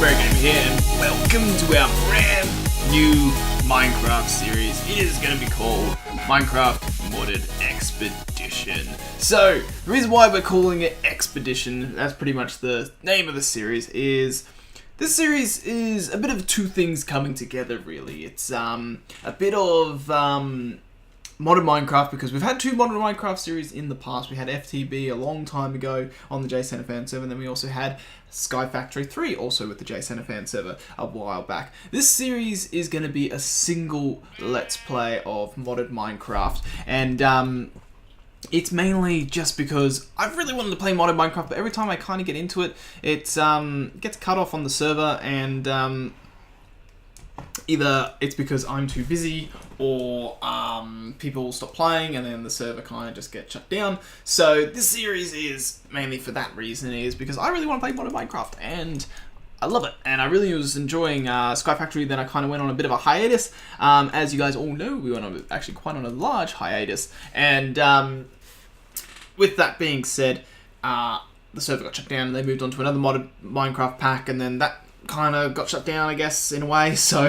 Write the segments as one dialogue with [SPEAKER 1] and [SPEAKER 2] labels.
[SPEAKER 1] TheMerryGamer here, and welcome to our brand new Minecraft series. It is going to be called Minecraft Modded Expedition. So, the reason why we're calling it Expedition, that's pretty much the name of the series, is this series is a bit of two things coming together, really. It's a bit of Modded Minecraft, because we've had two Modded Minecraft series in the past. We had FTB a long time ago on the JCenterFan server, and then we also had Sky Factory 3 also with the JCenterFan server a while back. This series is going to be a single Let's Play of Modded Minecraft, and it's mainly just because I've really wanted to play Modded Minecraft, but every time I kind of get into it, it gets cut off on the server, and either it's because I'm too busy, or people stop playing and then the server kind of just gets shut down. So this series is mainly for that reason, is because I really want to play Modded Minecraft and I love it, and I really was enjoying Sky Factory. Then I kind of went on a bit of a hiatus. As you guys all know, we went on actually quite on a large hiatus, and with that being said, the server got shut down and they moved on to another Modded Minecraft pack, and then that kind of got shut down, I guess, in a way. So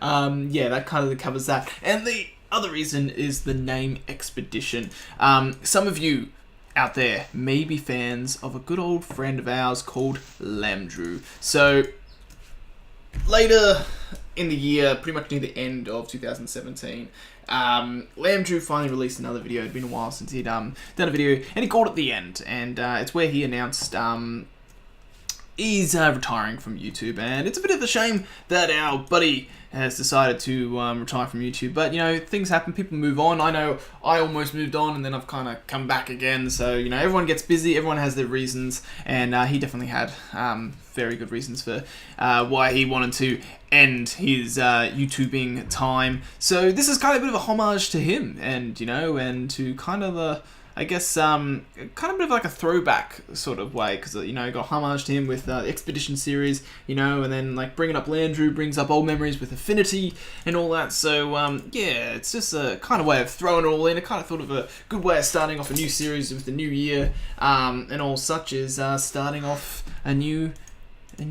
[SPEAKER 1] yeah, that kind of covers that. And the other reason is the name Expedition. Some of you out there may be fans of a good old friend of ours called Lamdrew. So later in the year, pretty much near the end of 2017, Lamdrew finally released another video. It'd been a while since he'd done a video, and he called it The End, and it's where he announced he's retiring from YouTube, and it's a bit of a shame that our buddy has decided to retire from YouTube, but you know, things happen, people move on. I know I almost moved on, and then I've kind of come back again, so you know, everyone gets busy, everyone has their reasons, and he definitely had very good reasons for why he wanted to end his YouTubing time. So this is kind of a bit of a homage to him, and you know, and to kind of the, I guess, kind of a bit of like a throwback sort of way, because, you know, you got homage to him with the Expedition series, you know, and then, like, bringing up Landrew brings up old memories with Affinity and all that. So, yeah, it's just a kind of way of throwing it all in. I kind of thought of a good way of starting off a new series with the new year, and all such, is starting off a new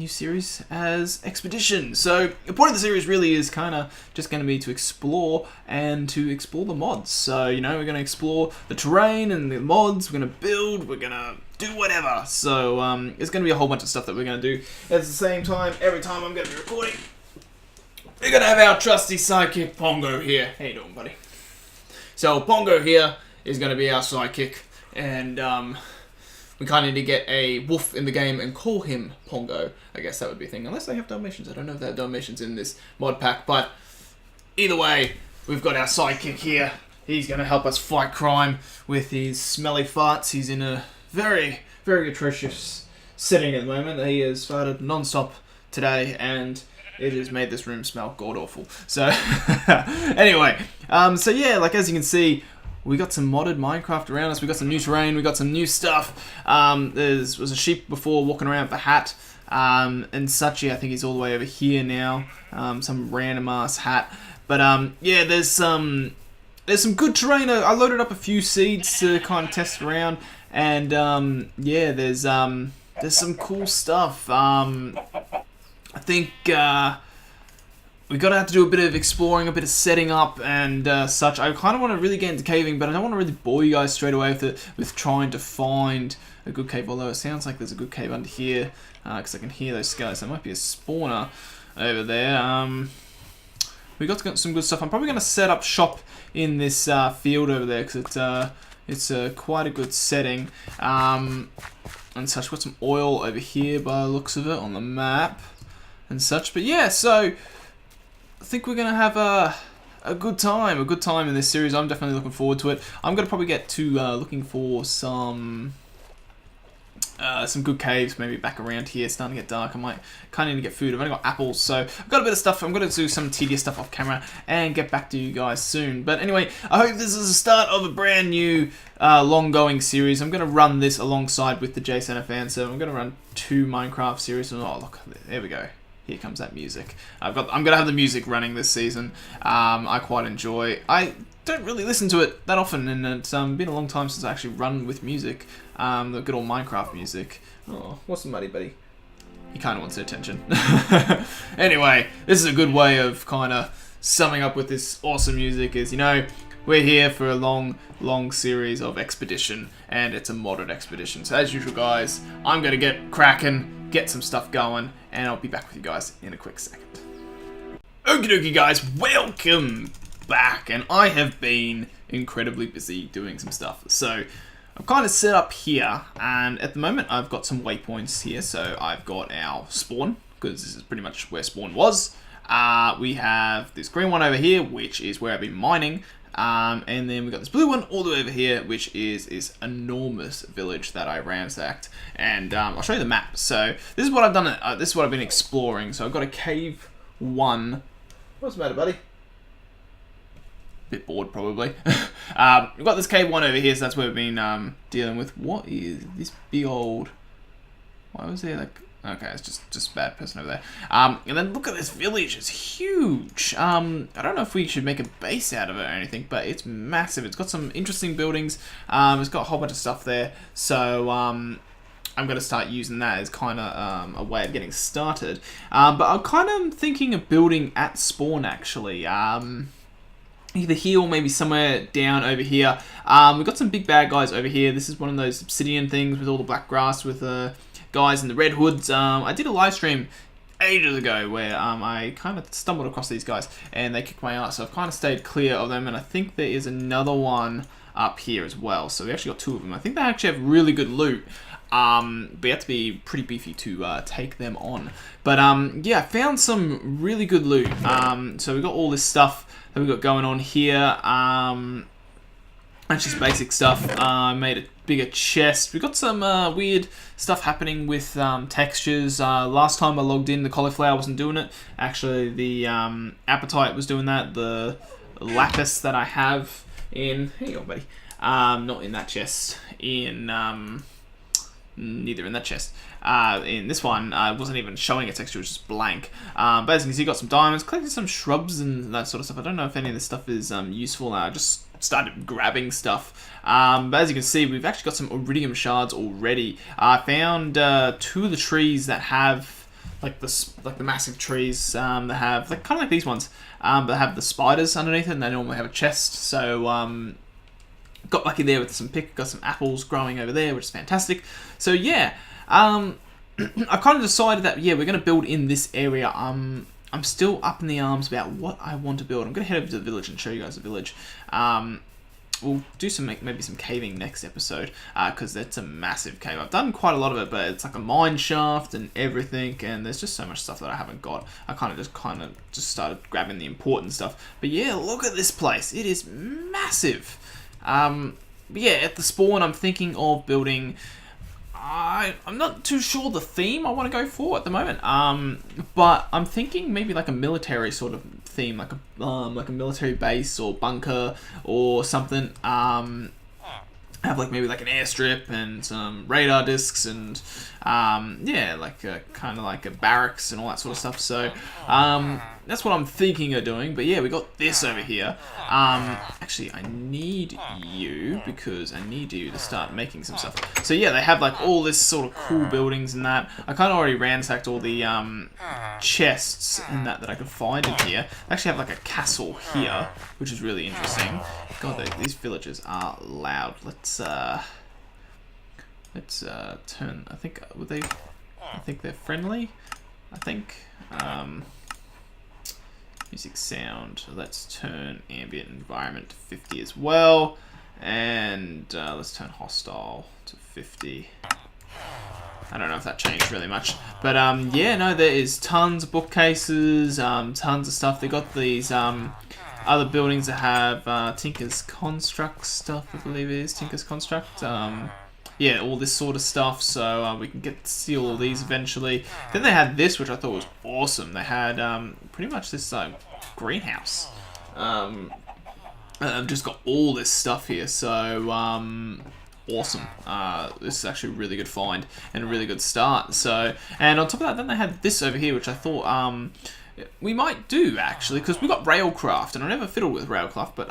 [SPEAKER 1] series as Expedition. So the point of the series really is kind of just going to be to explore the mods. So, you know, we're going to explore the terrain and the mods, we're going to build, we're going to do whatever. So there's going to be a whole bunch of stuff that we're going to do. At the same time, every time I'm going to be recording, we're going to have our trusty sidekick Pongo here. How you doing, buddy? So Pongo here is going to be our sidekick, and we kind of need to get a wolf in the game and call him Pongo. I guess that would be a thing. Unless they have Dalmatians. I don't know if they have Dalmatians in this mod pack. But either way, we've got our sidekick here. He's going to help us fight crime with his smelly farts. He's in a very, very atrocious setting at the moment. He has farted non-stop today, and it has made this room smell god-awful. So, anyway. So yeah, like as you can see, we got some modded Minecraft around us. We got some new terrain. We got some new stuff. There was a sheep before walking around with a hat and such. Yeah, I think he's all the way over here now. Some random ass hat. But yeah, there's some good terrain. I loaded up a few seeds to kind of test around, and yeah, there's some cool stuff. I think we're going to have to do a bit of exploring, a bit of setting up and such. I kind of want to really get into caving, but I don't want to really bore you guys straight away with trying to find a good cave, although it sounds like there's a good cave under here, because I can hear those skeletons. There might be a spawner over there. We got some good stuff. I'm probably going to set up shop in this field over there, because it's quite a good setting. And such. Got some oil over here by the looks of it on the map and such. But yeah, so I think we're going to have a good time in this series. I'm definitely looking forward to it. I'm going to probably get to looking for some good caves, maybe back around here. It's starting to get dark. I might kind of need to get food. I've only got apples, so I've got a bit of stuff. I'm going to do some tedious stuff off camera and get back to you guys soon. But anyway, I hope this is the start of a brand new long-going series. I'm going to run this alongside with the JCenterFan, so I'm going to run 2 Minecraft series. Oh, look, there we go. Here comes that music. I'm gonna have the music running this season. I quite enjoy. I don't really listen to it that often, and it's been a long time since I actually run with music. The good old Minecraft music. Oh, what's the money, buddy? he kind of wants attention. Anyway, this is a good way of kind of summing up with this awesome music is, you know, we're here for a long series of expedition, and it's a modded expedition. So as usual, guys, I'm going to get cracking, get some stuff going, and I'll be back with you guys in a quick second. Okie dokie, guys, welcome back, and I have been incredibly busy doing some stuff. So I'm kind of set up here, and at the moment I've got some waypoints here. So I've got our spawn, because this is pretty much where spawn was. We have this green one over here, which is where I've been mining. And then we've got this blue one all the way over here, which is this enormous village that I ransacked. And I'll show you the map. So this is what I've done. This is what I've been exploring. So I've got a cave 1. What's the matter, buddy? Bit bored, probably. We've got this cave 1 over here, so that's where we've been dealing with. What is this big old... Why was there like... Okay, it's just a bad person over there. And then look at this village. It's huge. I don't know if we should make a base out of it or anything, but it's massive. It's got some interesting buildings. It's got a whole bunch of stuff there. So I'm going to start using that as kind of a way of getting started. But I'm kind of thinking of building at spawn, actually. Either here or maybe somewhere down over here. We've got some big bad guys over here. This is one of those obsidian things with all the black grass with guys in the red hoods. I did a live stream ages ago where I kind of stumbled across these guys and they kicked my ass, so I've kind of stayed clear of them, and I think there is another one up here as well. So we actually got 2 of them. I think they actually have really good loot, but you have to be pretty beefy to take them on. But yeah, I found some really good loot. So we got all this stuff that we got going on here. That's just basic stuff. Made a bigger chest. We got some weird stuff happening with textures. Last time I logged in, the cauliflower wasn't doing it. Actually, the appetite was doing that. The lapis that I have in... Hang on, buddy. Not in that chest. Neither in that chest. In this one, wasn't even showing a texture, it was just blank. But as you can see, got some diamonds, collected some shrubs and that sort of stuff. I don't know if any of this stuff is useful. I just started grabbing stuff. But as you can see, we've actually got some iridium shards already. I found 2 of the trees that have like the massive trees that have like kind of like these ones, but have the spiders underneath it, and they normally have a chest. So got lucky there with some got some apples growing over there, which is fantastic. So yeah, I kind of decided that yeah, we're going to build in this area. I'm still up in the arms about what I want to build. I'm going to head over to the village and show you guys the village. We'll do maybe some caving next episode, because that's a massive cave. I've done quite a lot of it, but it's like a mine shaft and everything, and there's just so much stuff that I haven't got. I kind of just started grabbing the important stuff. But yeah, look at this place. It is massive. But yeah, at the spawn, I'm thinking of building... I'm not too sure the theme I want to go for at the moment. But I'm thinking maybe like a military sort of theme, like a military base or bunker or something. Have like maybe like an airstrip and some radar discs and yeah, like kind of like a barracks and all that sort of stuff. So that's what I'm thinking of doing. But yeah, we got this over here. Actually, I need you because I need you to start making some stuff. So yeah, they have like all this sort of cool buildings and that. I kind of already ransacked all the chests and that I could find in here. They actually have like a castle here, which is really interesting. God, these villagers are loud. Let's turn. I think I think they're friendly. I think music sound. Let's turn ambient environment to 50 as well, and let's turn hostile to 50. I don't know if that changed really much, but yeah, no, there is tons of bookcases, tons of stuff. They got these other buildings that have Tinker's Construct stuff, I believe it is Tinker's Construct. Yeah, all this sort of stuff, so we can steal all these eventually. Then they had this, which I thought was awesome. They had pretty much this greenhouse. I've just got all this stuff here, so awesome. This is actually a really good find and a really good start. So, and on top of that, then they had this over here, which I thought we might do actually, because we got railcraft, and I never fiddled with railcraft, but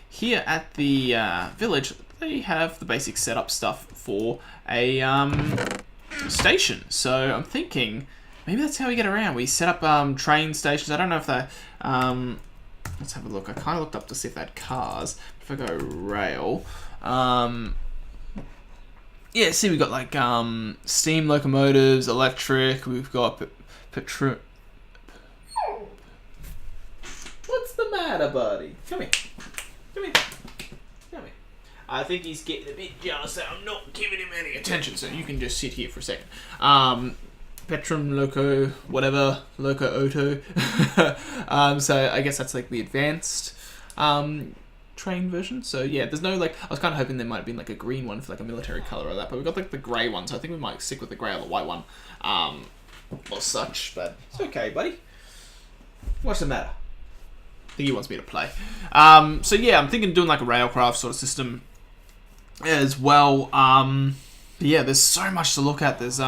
[SPEAKER 1] here at the village, they have the basic setup stuff for a station. So I'm thinking maybe that's how we get around. We set up train stations. I don't know if they... let's have a look. I kind of looked up to see if they had cars. If I go rail... yeah, see, we've got like steam locomotives, electric. We've got petrol... What's the matter, buddy? Come here. Come here. Come here. I think he's getting a bit jealous that I'm not giving him any attention, so you can just sit here for a second. Petrum Loco, whatever, Loco Auto. So I guess that's like the advanced train version. So yeah, there's no like, I was kind of hoping there might have been like a green one for like a military color or that, but we've got like the grey one, so I think we might stick with the grey or the white one, or such, but it's okay, buddy. What's the matter? I think he wants me to play. So yeah, I'm thinking doing like a railcraft sort of system as well. But yeah, there's so much to look at. There's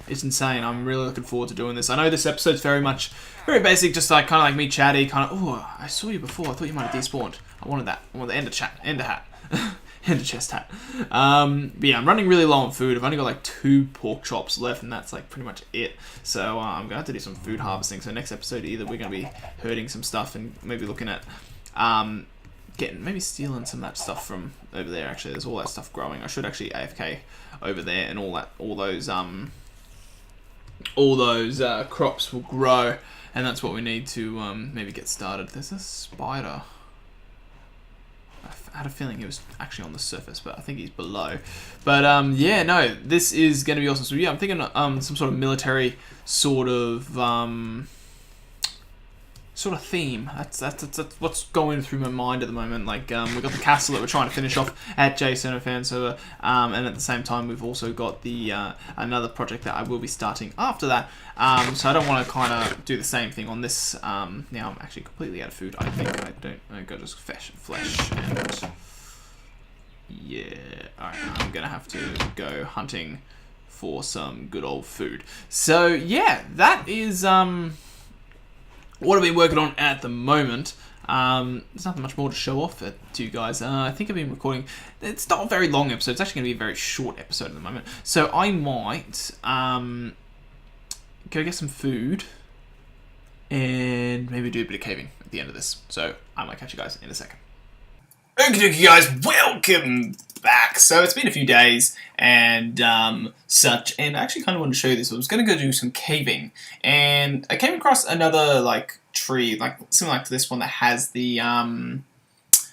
[SPEAKER 1] it's insane. I'm really looking forward to doing this. I know this episode's very basic, just like kind of like me chatty, kind of. Oh, I saw you before. I thought you might have despawned. I wanted that. I wanted the ender hat, ender chest hat. But yeah, I'm running really low on food. I've only got like 2 pork chops left, and that's like pretty much it. So I'm gonna have to do some food harvesting. So next episode, either we're gonna be herding some stuff and maybe looking at maybe stealing some of that stuff from over there. Actually, there's all that stuff growing. I should actually AFK over there, and all those crops will grow, and that's what we need to maybe get started. There's a spider. I had a feeling he was actually on the surface, but I think he's below. But yeah, no, this is going to be awesome. So yeah, I'm thinking some sort of military sort of theme. That's what's going through my mind at the moment. Like we've got the castle that we're trying to finish off at Jason Fan Server, and at the same time we've also got the another project that I will be starting after that. So I don't want to kind of do the same thing on this. Now I'm actually completely out of food. I got just flesh and yeah. All right, I'm gonna have to go hunting for some good old food. So yeah, that is what I've been working on at the moment. There's nothing much more to show off to you guys. I think I've been recording... It's not a very long episode. It's actually going to be a very short episode at the moment. So I might go get some food and maybe do a bit of caving at the end of this. So I might catch you guys in a second. Okay, guys, welcome back. So it's been a few days and such, and I actually kind of wanted to show you this. I was going to go do some caving, and I came across another like tree, like similar to this one that has the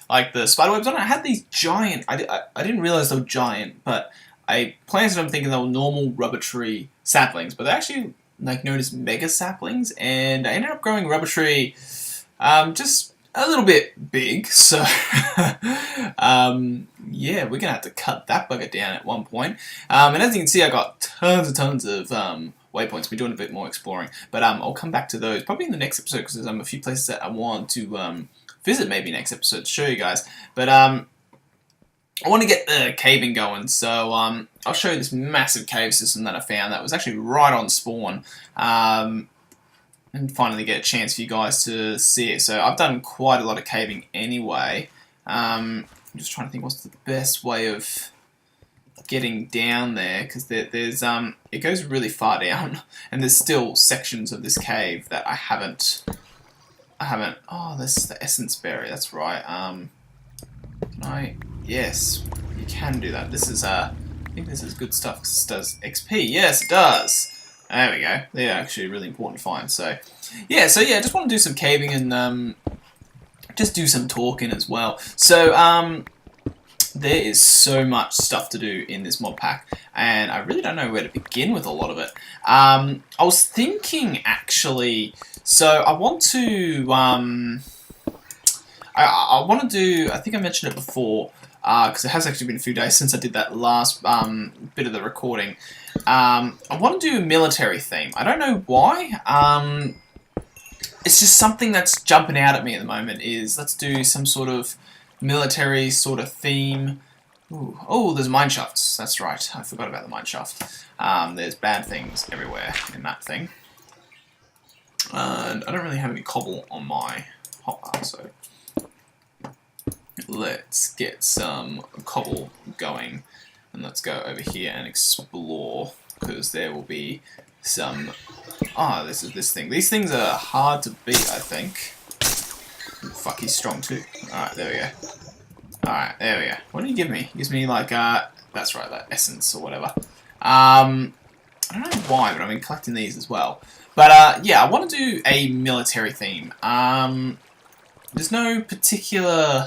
[SPEAKER 1] like the spider webs on it. I had these giant. I didn't realize they were giant, but I planted them thinking they were normal rubber tree saplings, but they're actually like known as mega saplings, and I ended up growing rubber tree just a little bit big, so yeah, we're gonna have to cut that bugger down at one point. And as you can see, I got tons of waypoints. We're doing a bit more exploring, but I'll come back to those probably in the next episode, because there's a few places that I want to visit maybe next episode to show you guys. But I want to get the caving going, so I'll show you this massive cave system that I found that was actually right on spawn. And finally get a chance for you guys to see it. So I've done quite a lot of caving anyway. I'm just trying to think what's the best way of getting down there, because there's it goes really far down, and there's still sections of this cave that I haven't. Oh, this is the essence berry. That's right. Yes, you can do that. This is I think this is good stuff because it does XP. Yes, it does. There we go. They're actually really important to find. So yeah, just want to do some caving and just do some talking as well. So there is so much stuff to do in this mod pack, and I really don't know where to begin with a lot of it. I was thinking actually, so I want to I want to do, I think I mentioned it before, because it has actually been a few days since I did that last bit of the recording. I want to do a military theme. I don't know why. It's just something that's jumping out at me at the moment is let's do some sort of military sort of theme. Ooh. Oh, there's mine shafts. That's right. I forgot about the mine shaft. There's bad things everywhere in that thing. And I don't really have any cobble on my hotbar, so let's get some cobble going, and let's go over here and explore, because there will be some... Oh, this is this thing. These things are hard to beat, I think. Ooh, fuck, he's strong too. Alright, there we go. Alright, there we go. What did he give me? He gives me like, that's right, that essence or whatever. I don't know why, but I've been collecting these as well. But, yeah, I want to do a military theme. There's no particular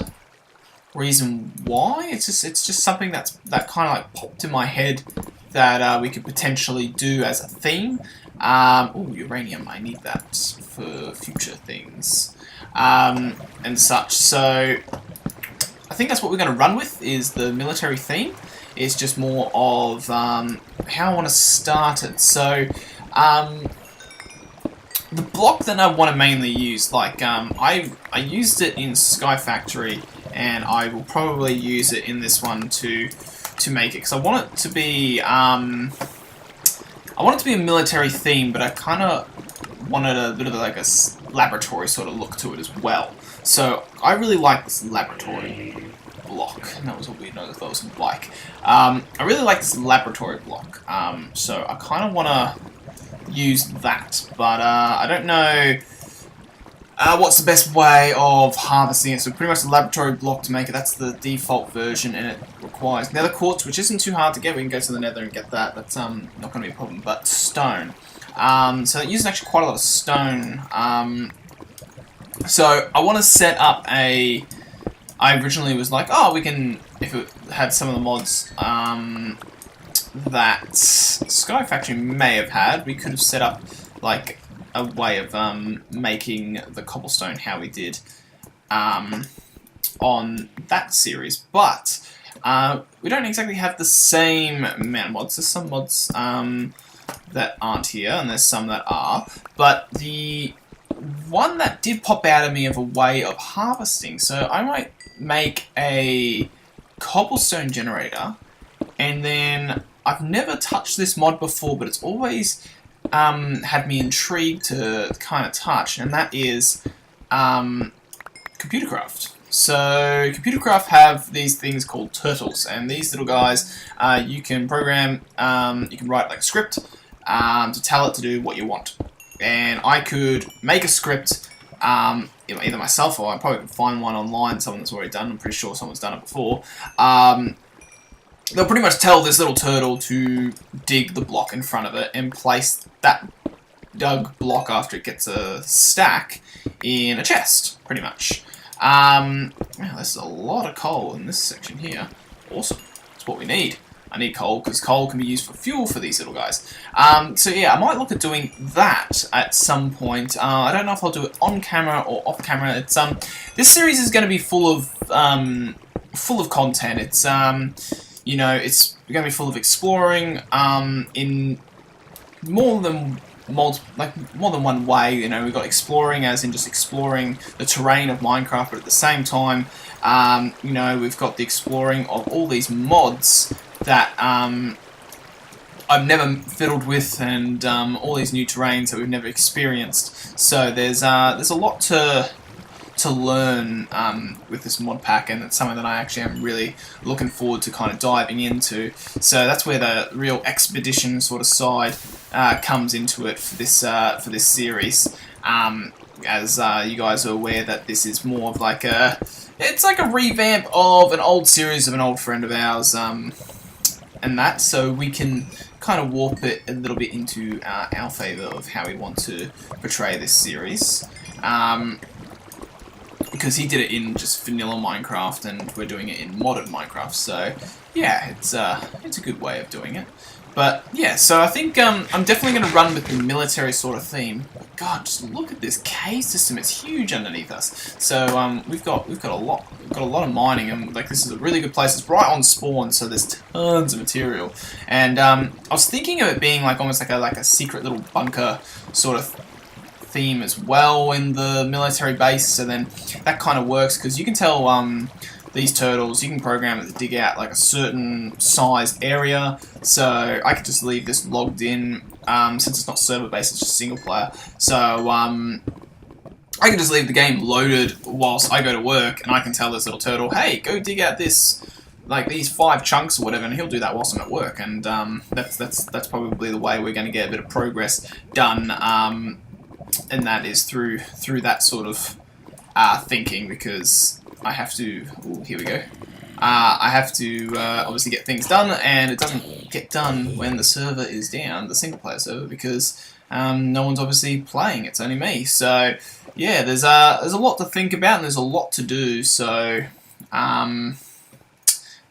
[SPEAKER 1] reason why. It's just something that kind of like popped in my head that we could potentially do as a theme. Oh, uranium, I need that for future things. And such. So, I think that's what we're going to run with, is the military theme. It's just more of how I want to start it. So, the block that I want to mainly use, like, I used it in Sky Factory, and I will probably use it in this one to make it, because I want it to be, a military theme, but I kind of wanted a bit of like a laboratory sort of look to it as well. So, I really like this laboratory block. That was a weird note, I thought it was a bike. I really like this laboratory block, so I kind of want to use that, but I don't know what's the best way of harvesting it. So pretty much the laboratory block to make it, that's the default version, and it requires nether quartz, which isn't too hard to get. We can go to the nether and get that. That's not going to be a problem, but stone. So it uses actually quite a lot of stone. So I want to set up a... I originally was like, oh, we can, if it had some of the mods that Sky Factory may have had, we could have set up like a way of making the cobblestone how we did on that series, but we don't exactly have the same amount of mods. There's some mods that aren't here, and there's some that are, but the one that did pop out of me of a way of harvesting, so I might make a cobblestone generator, and then I've never touched this mod before, but it's always had me intrigued to kind of touch, and that is ComputerCraft. So ComputerCraft have these things called turtles, and these little guys you can program, you can write like a script to tell it to do what you want. And I could make a script either myself, or I probably can find one online, someone that's already done. I'm pretty sure someone's done it before. They'll pretty much tell this little turtle to dig the block in front of it and place that dug block after it gets a stack in a chest, pretty much. Wow, there's a lot of coal in this section here. Awesome. That's what we need. I need coal, because coal can be used for fuel for these little guys. So yeah, I might look at doing that at some point. I don't know if I'll do it on camera or off camera. It's this series is going to be full of content. It's you know, it's going to be full of exploring in more than one way. You know, we've got exploring as in just exploring the terrain of Minecraft, but at the same time, you know, we've got the exploring of all these mods that I've never fiddled with, and all these new terrains that we've never experienced. So there's a lot to learn with this mod pack, and it's something that I actually am really looking forward to kind of diving into. So that's where the real expedition sort of side comes into it for this series. As you guys are aware, that this is more of like it's like a revamp of an old series of an old friend of ours, and that, so we can kind of warp it a little bit into our favour of how we want to portray this series. Because he did it in just vanilla Minecraft, and we're doing it in modded Minecraft, so yeah, it's a good way of doing it. But yeah, so I think I'm definitely going to run with the military sort of theme. God, just look at this cave system; it's huge underneath us. So we've got a lot of mining, and like this is a really good place. It's right on spawn, so there's tons of material. And I was thinking of it being like almost like a secret little bunker sort of theme as well in the military base. So then that kind of works, because you can tell these turtles, you can program it to dig out like a certain sized area. So I could just leave this logged in, since it's not server based, it's just single player. So I can just leave the game loaded whilst I go to work, and I can tell this little turtle, hey, go dig out this like these 5 chunks or whatever, and he'll do that whilst I'm at work, and that's probably the way we're going to get a bit of progress done, and that is through that sort of thinking, because I have to. Ooh, here we go. I have to obviously get things done, and it doesn't get done when the server is down, the single player server, because no one's obviously playing. It's only me. So yeah, there's a lot to think about, and there's a lot to do. So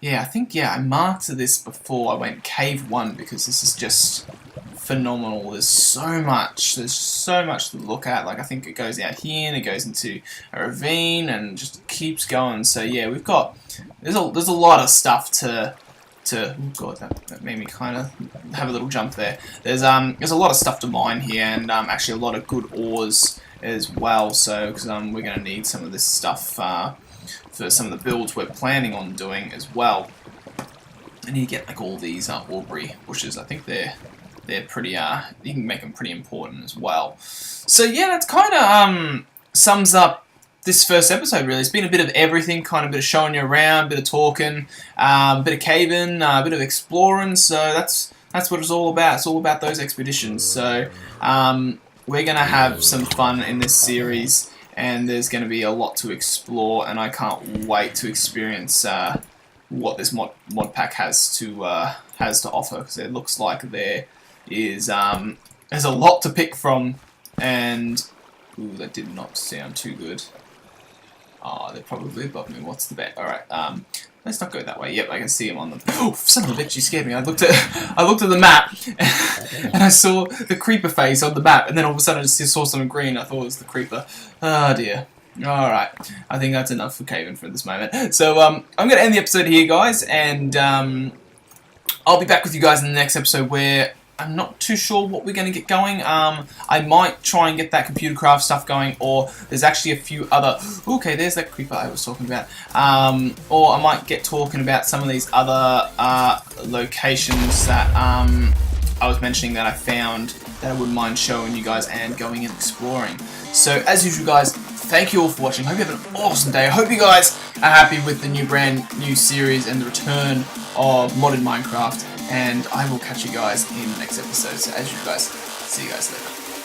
[SPEAKER 1] yeah, I think I marked this before I went Cave 1, because this is just phenomenal. There's so much to look at. Like, I think it goes out here and it goes into a ravine and just keeps going. So yeah, there's a lot of stuff to oh god, that made me kind of have a little jump there. There's a lot of stuff to mine here, and actually a lot of good ores as well. So because we're going to need some of this stuff for some of the builds we're planning on doing as well. And you get like all these aubrey bushes. I think they're pretty you can make them pretty important as well. So yeah, that's kind of sums up this first episode. Really, it's been a bit of everything, kind of a bit of showing you around, a bit of talking, a bit of caving, a bit of exploring. So that's what it's all about. It's all about those expeditions. So we're gonna have some fun in this series, and there's going to be a lot to explore, and I can't wait to experience what this mod pack has to offer, because it looks like there is there's a lot to pick from, and ooh, that did not sound too good. Oh, they're probably above me. What's the bet? All right, let's not go that way. Yep, I can see them on the. Oh, son of a bitch! You scared me. I looked at the map, and I saw the creeper face on the map, and then all of a sudden I just saw something green. I thought it was the creeper. Oh dear. All right, I think that's enough for caving for this moment. So I'm going to end the episode here, guys, and I'll be back with you guys in the next episode, where I'm not too sure what we're going to get going. I might try and get that computer craft stuff going, or there's actually a few other... Okay, there's that creeper I was talking about. Or I might get talking about some of these other locations that I was mentioning that I found that I wouldn't mind showing you guys and going and exploring. So, as usual, guys, thank you all for watching. Hope you have an awesome day. I hope you guys are happy with the brand new series and the return of modded Minecraft. And I will catch you guys in the next episode. So as you guys, see you guys later.